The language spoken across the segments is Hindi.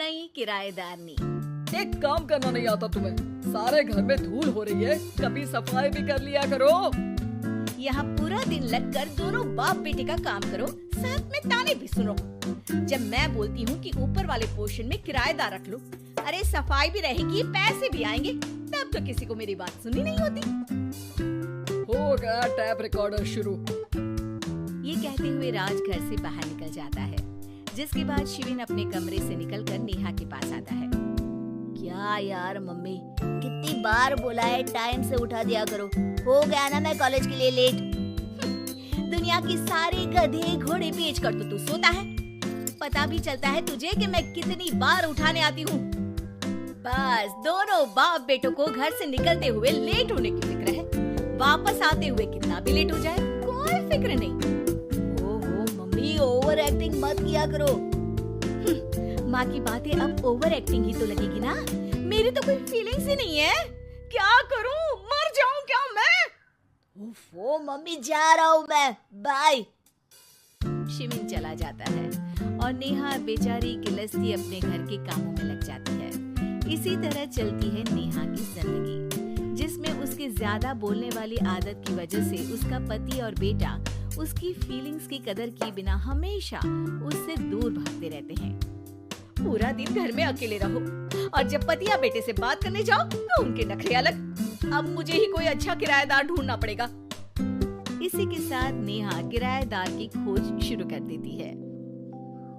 नई किराएदारनी। एक काम करना नहीं आता तुम्हें? सारे घर में धूल हो रही है, कभी सफाई भी कर लिया करो। यहाँ पूरा दिन लगकर दोनों बाप बेटे का काम करो, साथ में ताने भी सुनो। जब मैं बोलती हूँ कि ऊपर वाले पोर्शन में किराएदार रख लो, अरे सफाई भी रहेगी, पैसे भी आएंगे, तब तो किसी को मेरी बात सुननी नहीं होती। हो गया टैप रिकॉर्डर शुरू। ये कहते हुए राज घर से बाहर निकल जाता है, जिसके बाद शिविन अपने कमरे से निकलकर नेहा के पास आता है। क्या यार मम्मी, कितनी बार बोला है टाइम से उठा दिया करो, हो गया ना मैं कॉलेज के लिए लेट। दुनिया की सारी गधे घोड़े बेच कर तो तू सोता है, पता भी चलता है तुझे कि मैं कितनी बार उठाने आती हूँ। बस दोनों बाप बेटों को घर से निकलते हुए लेट होने की फिक्र है, वापस आते हुए कितना भी लेट हो जाए कोई फिक्र नहीं। ओहो मम्मी, ओवर एक्टिंग मत किया करो। माँ की बातें अब ओवर एक्टिंग ही तो लगेगी ना, मेरी तो कोई फीलिंग्स ही नहीं है। क्या करूं, मर जाऊं क्या मैं? ओफो मम्मी, जा रहा हूँ मैं, बाय। शिविन चला जाता है और नेहा बेचारी गिलस्ती अपने घर के कामों में लग जाती है। इसी तरह चलती है नेहा की जिंदगी, जिसमें उसके ज्यादा बोलने वाली आदत की वजह से उसका पति और बेटा उसकी फीलिंग्स की कदर किए बिना हमेशा उससे दूर भागते रहते हैं। पूरा दिन घर में अकेले रहो और जब पति या बेटे से बात करने जाओ तो उनके नखरे अलग। अब मुझे ही कोई अच्छा किराएदार ढूंढना पड़ेगा। इसी के साथ नेहा किराएदार की खोज शुरू कर देती है,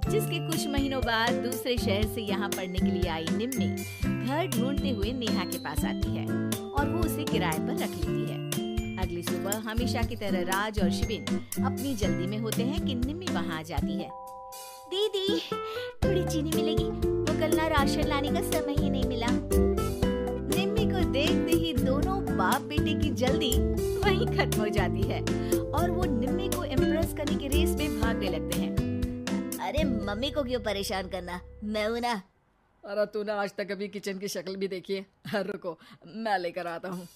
जिसके कुछ महीनों बाद दूसरे शहर से यहाँ पढ़ने के लिए आई निम्मी घर ढूंढते हुए नेहा के पास आती है और वो उसे किराए पर रख लेती है। अगली सुबह हमेशा की तरह राज और शिविन अपनी जल्दी में होते हैं कि निम्मी वहाँ आ जाती है। दीदी, थोड़ी चीनी मिलेगी, वो कल ना राशन लाने का समय ही नहीं मिला। निम्मी को देखते ही दोनों बाप बेटे की जल्दी वहीं खत्म हो जाती है और वो निम्मी को इम्प्रेस करने की रेस में भागने लगते हैं। अरे मम्मी को क्यों परेशान करना, मैं हूँ ना। अरे तूने आज तक अभी किचन की शक्ल भी देखी है? रुको मैं लेकर आता हूँ।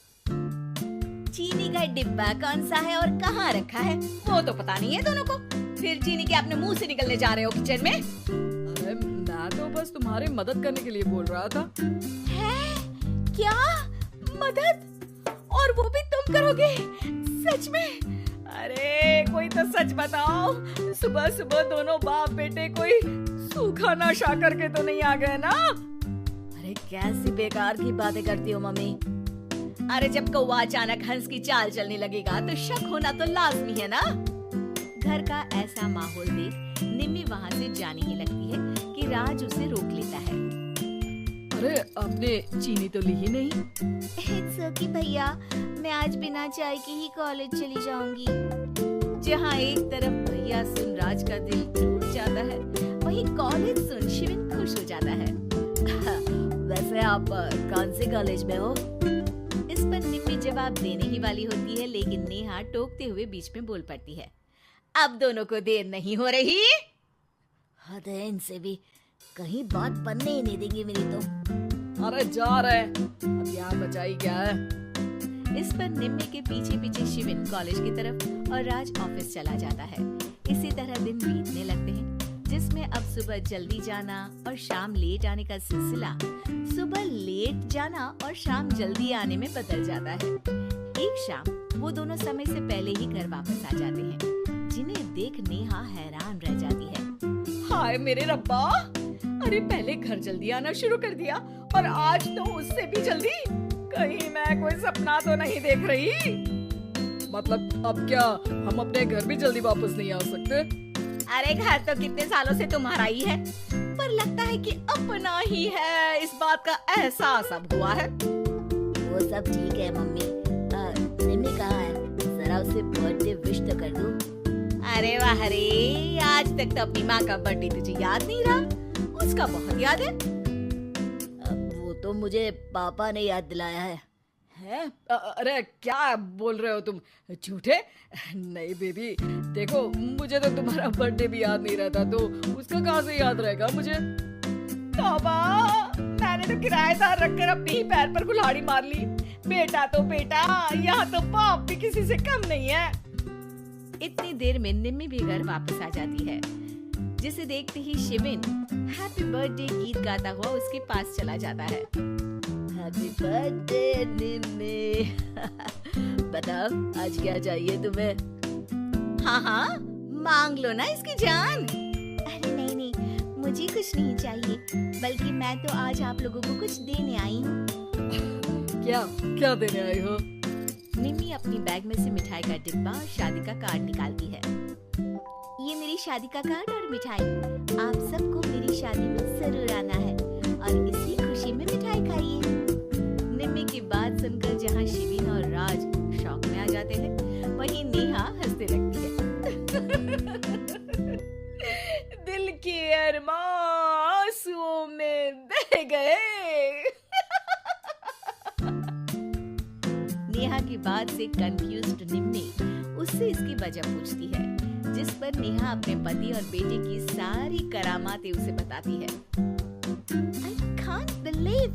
चीनी का डिब्बा कौन सा है और कहाँ रखा है वो तो पता नहीं है दोनों को, फिर चीनी के अपने मुंह से निकलने जा रहे हो किचन में। अरे मैं तो बस तुम्हारी मदद करने के लिए बोल रहा था। है? क्या मदद? और वो भी तुम करोगे? सच में? अरे कोई तो सच बताओ, सुबह सुबह दोनों बाप बेटे कोई सूखा नशा करके तो नहीं आ गए ना? अरे कैसी बेकार की बातें करती हो मम्मी। अरे जब कौवा अचानक हंस की चाल चलने लगेगा तो शक होना तो लाजमी है ना। घर का ऐसा माहौल देख निम्मी वहाँ से जाने ही लगती है कि राज उसे रोक लेता है। अरे आपने चीनी तो ली ही नहीं? इट्स ओके भैया, मैं आज बिना चाय के ही कॉलेज चली जाऊंगी। जहाँ एक तरफ भैया सुन राज का दिल टूट जाता है, वहीं कॉलेज सुन शिविन खुश हो जाता है। वैसे आप कौन से कॉलेज में हो? इस पर निम्मी जवाब देने ही वाली होती है, लेकिन नेहा टोकते हुए बीच में बोल पड़ती है। अब दोनों को देर नहीं हो रही। हद है इनसे भी, कहीं बात बनने ही नहीं देंगे मेरी तो। अरे जा रहे, अब यहाँ बचाई क्या है? इस पर निम्मी के पीछे पीछे शिविन कॉलेज की तरफ और राज ऑफिस चला जाता है। इसी तरह दिन बीतने लगते हैं, जिसमें अब सुबह जल्दी जाना और शाम लेट आने का सिलसिला सुबह लेट जाना और शाम जल्दी आने में बदल जाता है। एक शाम वो दोनों समय से पहले ही घर वापस आ जाते हैं, जिन्हें देख नेहा हैरान रह जाती है। हाय मेरे रब्बा, अरे पहले घर जल्दी आना शुरू कर दिया और आज तो उससे भी जल्दी। कहीं मैं कोई सपना तो नहीं देख रही? मतलब अब क्या हम अपने घर भी जल्दी वापस नहीं आ सकते? अरे घर तो कितने सालों से तुम्हारा ही है, पर लगता है कि अपना ही है, इस बात का एहसास अब हुआ है। वो सब ठीक है मम्मी, निम्मी कहाँ है? जरा उसे बर्थडे विश तो कर दूं। अरे वाह रे, आज तक तो अपनी माँ का बर्थडे तुझे याद नहीं रहा, उसका बहुत याद है। वो तो मुझे पापा ने याद दिलाया है। हैं? अरे क्या बोल रहे हो तुम, झूठे? नहीं बेबी, देखो मुझे तो तुम्हारा बर्थडे भी याद नहीं रहता, तो उसका कहाँ से याद रहेगा मुझे? तौबा, मैंने तो किराएदार रखकर अपने ही पैर पर कुल्हाड़ी मार ली। बेटा तो बेटा, यहाँ तो बाप भी किसी से कम नहीं है। इतनी देर में निम्मी भी घर वापस आ जाती है, जिसे देखते ही शिविन हैप्पी बर्थडे गीत गाता हुआ उसके पास चला जाता है। हैप्पी बर्थडे निम्मी। बताओ आज क्या चाहिए तुम्हें? हाँ हाँ मांग लो ना इसकी जान। अरे नहीं नहीं, मुझे कुछ नहीं चाहिए, बल्कि मैं तो आज आप लोगों को कुछ देने आई हूँ। क्या क्या देने आई हो? निम्मी अपनी बैग में से मिठाई का डिब्बा और शादी का कार्ड निकालती है। ये मेरी शादी का कार्ड और मिठाई। आप सबको मेरी शादी में जरूर आना है और इसी खुशी में मिठाई खाइए। निम्मी की बात सुनकर जहाँ शिविन और राज शौक में आ जाते हैं, वहीं नेहा हंसने लगती है। दिल के अरमां आंसुओं में बह गए। नेहा की बात से कंफ्यूज्ड निम्मी उससे इसकी वजह पूछती है, जिस पर नेहा अपने पति और बेटे की सारी करामातें उसे बताती है। I can't believe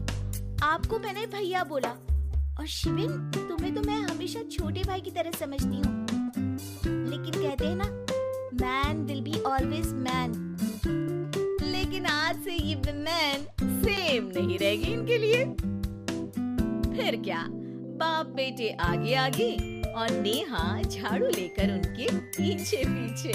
आपको मैंने भैया बोला, और शिविन तुम्हें तो मैं हमेशा छोटे भाई की तरह समझती हूँ, लेकिन कहते हैं ना, man will be always man. लेकिन आज से ये वुमेन सेम नहीं रहेगी इनके लिए। फिर क्या, बाप बेटे आगे आगे और नेहा झाड़ू लेकर उनके पीछे पीछे।